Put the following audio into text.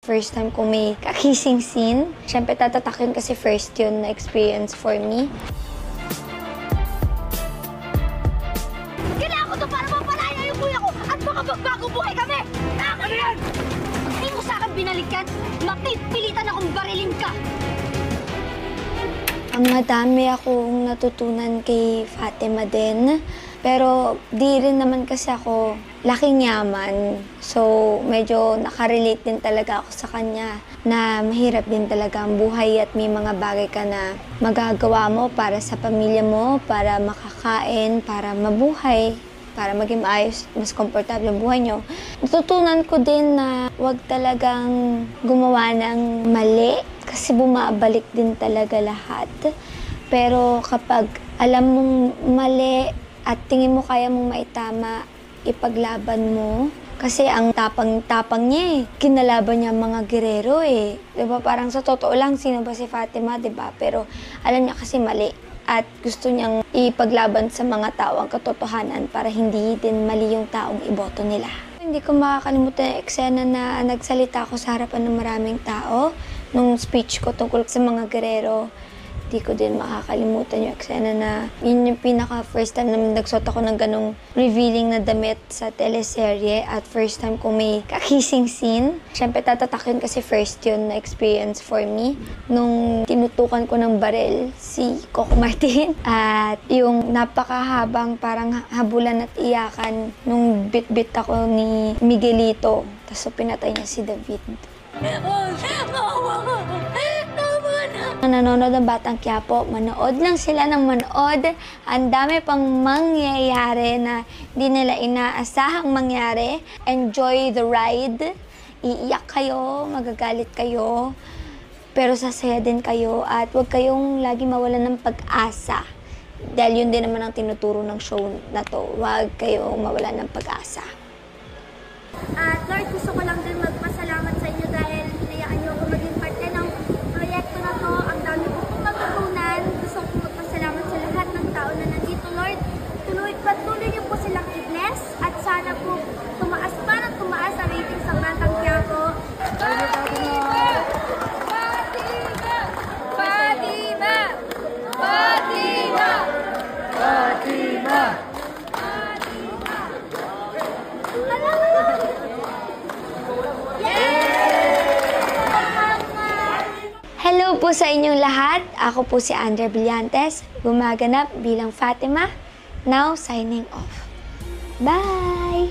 First time ko may kakissing scene. Siyempre, tatatak yun kasi first yun na experience for me. Kailangan ko to para mapalaya yung kuya ko at makapagbagong buhay kami! Ano yan? Pag di mo sa akin binalikan, mapipilitan akong barilin ka! Ang madami akong natutunan kay Fatima din. Pero di rin naman kasi ako laking yaman. So medyo nakarelate din talaga ako sa kanya na mahirap din talaga ang buhay at may mga bagay ka na magagawa mo para sa pamilya mo, para makakain, para mabuhay, para maging maayos, mas komportable ang buhay nyo. Natutunan ko din na huwag talagang gumawa ng mali kasi bumabalik din talaga lahat. Pero kapag alam mong mali at tingin mo kaya mong maitama, ipaglaban mo. Kasi ang tapang-tapang niya eh. Kinalaban niya mga gerero eh. Diba? Parang sa totoo lang, sino ba si Fatima, diba? Pero alam niya kasi mali. At gusto niyang ipaglaban sa mga tao ang katotohanan para hindi din mali yung taong iboto nila. Hindi ko makakalimutan yung eksena na nagsalita ako sa harapan ng maraming tao nung speech ko tungkol sa mga gerero. Di ko din makakalimutan yung eksena na yun yung pinaka-first time na nagsuot ako ng ganong revealing na damit sa teleserye at first time ko may kakissing scene. Siyempre, tatatak yun kasi first yun na experience for me. Nung tinutukan ko ng baril si Coco Martin at yung napakahabang parang habulan at iyakan nung bit-bit ako ni Miguelito. Tapos pinatay niya si David. Nanonood ng Batang Quiapo, manood lang sila ng manood. Ang dami pang mangyayari na hindi nila inaasahang mangyari. Enjoy the ride. Iiyak kayo, magagalit kayo, pero sasaya din kayo at huwag kayong lagi mawalan ng pag-asa. Dahil yun din naman ang tinuturo ng show na to. Huwag kayong mawalan ng pag-asa. At Lord, gusto ko lang din magpasalamat sa inyo dahil hinayaan niyo ako maging parte ng proyekto na to. Ang dami ko pong natutunan. Gusto ko magpasalamat sa lahat ng tao na nandito, Lord. Patuloy niyo po silang i-bless at sana po tumaas pa ng tumaas ang rating sa Batang Quiapo. Fatima! Fatima! Fatima! Fatima! Fatima! Hello po sa inyong lahat. Ako po si Andrea Brillantes, gumaganap bilang Fatima. Now, signing off. Bye!